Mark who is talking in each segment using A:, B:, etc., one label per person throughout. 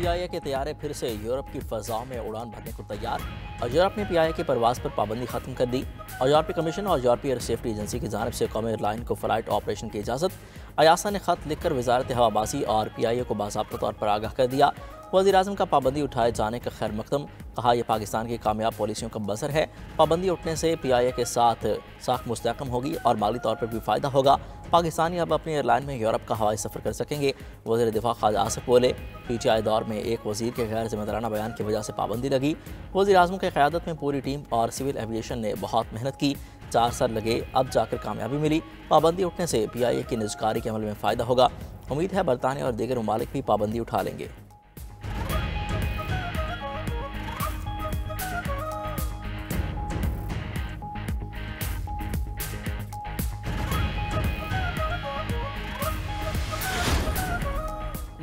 A: PIA के तैयारे फिर से यूरोप की फ़ज़ाओं में उड़ान भरने को तैयार और यूरोप ने पीआईए की परवाज़ पर पाबंदी खत्म कर दी। और यूरोपीय कमीशन और यूरोपीय एयर सेफ्टी एजेंसी की जानिब से कौमी एयरलाइन को फ़्लाइट ऑपरेशन की इजाज़त। अयासा ने ख़त लिखकर वजारत हवाबाजी और पीआईए को बाज़ाब्ता तौर पर आगाह कर दिया। वज़ीर-ए-आज़म का पाबंदी उठाए जाने का खैर मकदम, कहा यह पाकिस्तान की कामयाब पॉलिसियों का बसर है। पाबंदी उठने से पीआईए के साथ साख मुस्तहकम होगी और माली तौर पर भी फ़ायदा होगा। पाकिस्तानी अब अपनी एयरलाइन में यूरोप का हवाई सफ़र कर सकेंगे। वज़ीर दिफा ख्वाजा आसिफ बोले, पीटीआई दौर में एक वज़ीर के गैर जिम्मेदाराना बयान की वजह से पाबंदी लगी। वज़ीर-ए-आज़म की क़यादत में पूरी टीम और सिविल एविएशन ने बहुत मेहनत की, 4 साल लगे, अब जाकर कामयाबी मिली। पाबंदी उठने से पीआईए की निजकारी के अमल में फ़ायदा होगा। उम्मीद है बरतानिया और दीगर ममालिक भी पाबंदी उठा लेंगे।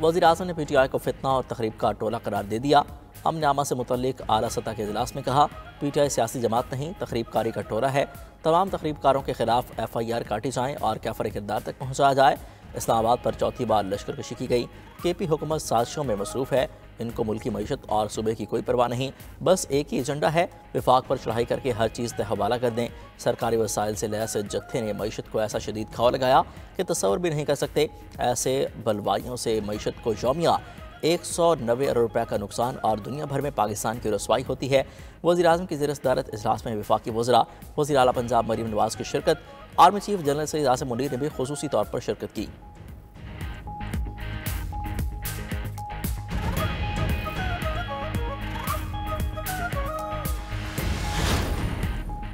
A: वज़ीर-ए-आज़म ने पीटीआई को फितना और तकरीब का टोला करार दे दिया। अमन-ए-आमा से मुतल्लिक आला सतह के इजलास में कहा, पीटीआई सियासी जमात नहीं, तकरीबकारी का टोला है। तमाम तकरीबकारों के खिलाफ FIR काटी जाएँ और कैफर किरदार तक पहुँचाया जाए। इस्लामाबाद पर चौथी बार लश्कर कशी की गई। केपी हुकूमत साजिशों में मसरूफ़ है। इनको मुल्की मईशत और सूबे की कोई परवाह नहीं, बस एक ही एजेंडा है, विफाक पर चढ़ाई करके हर चीज़ तहवाला कर दें। सरकारी वसाइल से लैस जत्थे ने मईशत को ऐसा शदीद खौफ लगाया कि तस्वर भी नहीं कर सकते। ऐसे बलवाइयों से मईशत को यौमिया 190 अरब रुपये का नुकसान और दुनिया भर में पाकिस्तान की रसवाई होती है। वज़ीर-ए-आज़म की ज़ेर सदारत इजलास में वफाकी वज़रा वज़ीर आला पंजाब मरीम नवाज़ की शिरकत। Army chief general Syed Asim Munir ने भी खुसूसी तौर पर शिरकत की।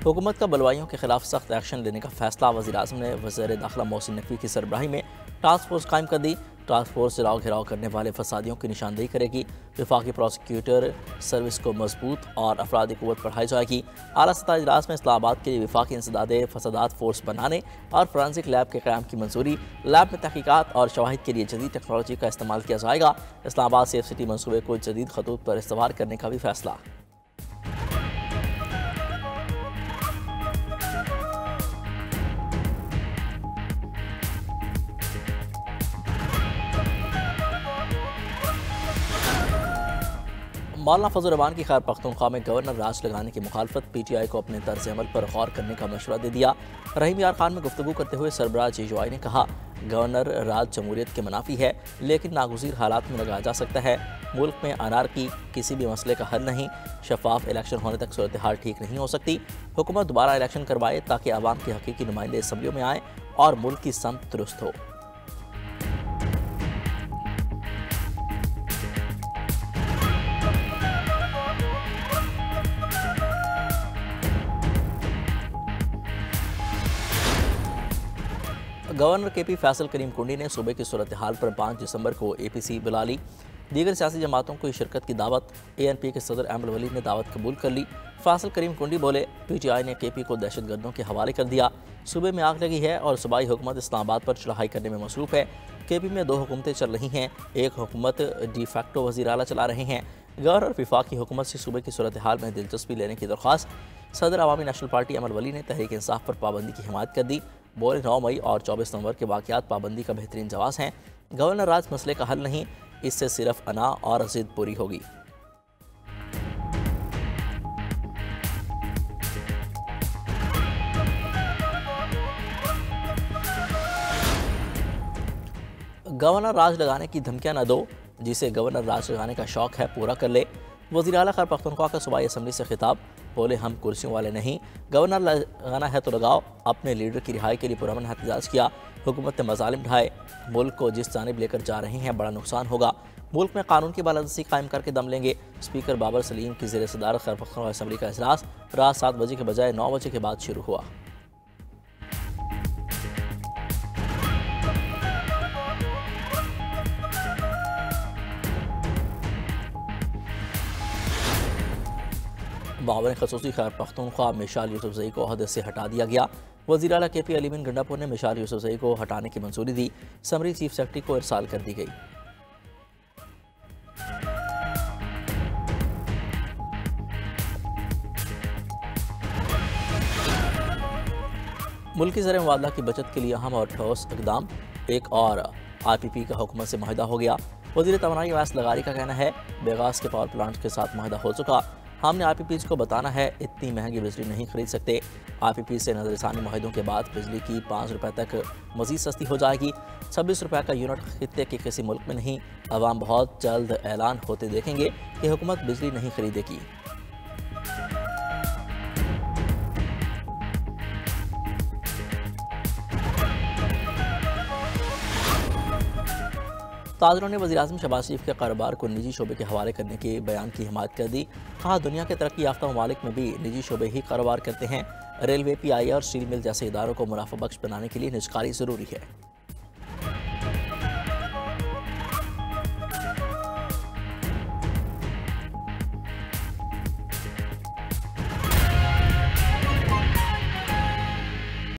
A: हुकूमत का बलवाइयों के खिलाफ सख्त एक्शन लेने का फैसला। वज़ीर-ए-आज़म ने वज़ीर दाखिला मोहसिन नकवी की सरबराही में टास्क फोर्स कायम कर दी। टास्क फोर्स जलाओ घिराव करने वाले फसादियों की निशानदेही करेगी। वफाकी प्रोसिक्यूटर सर्विस को मजबूत और अफरादी क़ुव्वत बढ़ाई जाएगी। आला सतह इजलास में इस्लामाबाद के लिए वफाकी इंसदादे फसादात फोर्स बनाने और फोरेंसिक लैब के क़याम की मंजूरी। लैब में तहकीकात और शवाहिद के लिए जदीद टेक्नोलॉजी का इस्तेमाल किया जाएगा। इस्लामाबाद सेफ सिटी मनसूबे को जदीद खतूत पर इस्तेमाल करने का भी फैसला। मौलाना फजल रहमान की खैबर पख्तूनख्वा में गवर्नर राज लगाने की मुखालफत। पीटीआई को अपने तर्ज अमल पर गौर करने का मशवरा दे दिया। रहीम यार खान में गुफ्तगू करते हुए सरबराह JUI ने कहा, गवर्नर राज जमहूरियत के मुनाफी है, लेकिन नागुज़ीर हालात में लगाया जा सकता है। मुल्क में अनारकी किसी भी मसले का हल नहीं। शफाफ इलेक्शन होने तक सूरत हाल ठीक नहीं हो सकती। हुकूमत दोबारा इलेक्शन करवाए ताकि आवाम के हकीकी नुमाइंदे असम्बलियों में आएँ और मुल्क की समत दुरुस्त हो। गवर्नर KP फैसल करीम कुंडी ने सूबे की सूरत हाल पर 5 दिसंबर को APC बुला ली। दीगर सियासी जमातों को शिरकत की दावत। ANP के सदर अहमद वली ने दावत कबूल कर ली। फैसल करीम कुंडी बोले, PTI ने KP को दहशतगर्दों के हवाले कर दिया। सूबे में आग लगी है और सूबाई हुकूमत इस्लामाबाद पर चढ़ाई करने में मसरूफ़ है। KP में 2 हुकूमतें चल रही हैं, एक हुकूमत डिफैक्टो वज़ीर आला चला रहे हैं। गवर्नर वफाकी हुकूमत से सूबे की सूरत हाल में दिलचस्पी लेने की दरख्वास्त। सदर अवामी नेशनल पार्टी अहमद वली ने तहरीक इंसाफ पर पाबंदी की हिमायत कर दी। बोले, 9 मई और 24 नवंबर के वाक़यात पाबंदी का बेहतरीन जवाब हैं। गवर्नर राज मसले का हल नहीं, इससे सिर्फ अना और ज़िद पूरी होगी। गवर्नर राज लगाने की धमकियां न दो, जिसे गवर्नर राज लगाने का शौक है पूरा कर ले। वज़ीर आला खैबर पख्तूनख्वा का सूबाई असम्बली से खिताब। बोले, हम कुर्सियों वाले नहीं, गवर्नर लगाना है तो लगाओ। अपने लीडर की रिहाई के लिए पुरअमन एहतजाज किया। हुकूमत ने मज़ालिम ढाए। मुल्क को जिस जानिब लेकर जा रहे हैं बड़ा नुकसान होगा। मुल्क में कानून की बालादस्ती कायम करके दम लेंगे। स्पीकर बाबर सलीम की ज़ेर सदारत खैबर पख्तूनख्वा असम्बली का इजलास रात 7 बजे के बजाय 9 बजे के बाद शुरू हुआ। बाबर खसूसी खैबर पख्तूनख्वा मिशाल यूसुफजई को ओहदे से हटा दिया गया। वज़ीर आला KP अली बिन गंडापुर ने मिशाल यूसुफजई को हटाने की मंजूरी दी। समरी चीफ सेक्रेटरी को इरसाल कर दी गई। मुल्की ज़र मुबादला की बचत के लिए अहम और ठोस इक़दाम। एक और IPP का हुकूमत से माहिदा हो गया। वज़ीर तवानाई अवैस लगारी का कहना है, बेगास के पावर प्लांट के साथ माहिदा हो चुका, हमने IPPs को बताना है इतनी महंगी बिजली नहीं खरीद सकते। IPP से नजरसानी माहिदों के बाद बिजली की 5 रुपये तक मजीद सस्ती हो जाएगी। 26 रुपये का यूनिट खित्ते के किसी मुल्क में नहीं। अवाम बहुत जल्द ऐलान होते देखेंगे कि हुकूमत बिजली नहीं खरीदेगी। ताजरों ने वज़ीर-ए-आज़म शहबाज शरीफ के कारोबार को निजी शोबे के हवाले करने के बयान की हिमायत कर दी। कहा, दुनिया के तरक्की याफ्ता ममालिक में भी निजी शोबे ही कारोबार करते हैं। रेलवे, PIA और स्टील मिल जैसे इदारों को मुनाफा बख्श बनाने के लिए निजकारी ज़रूरी है।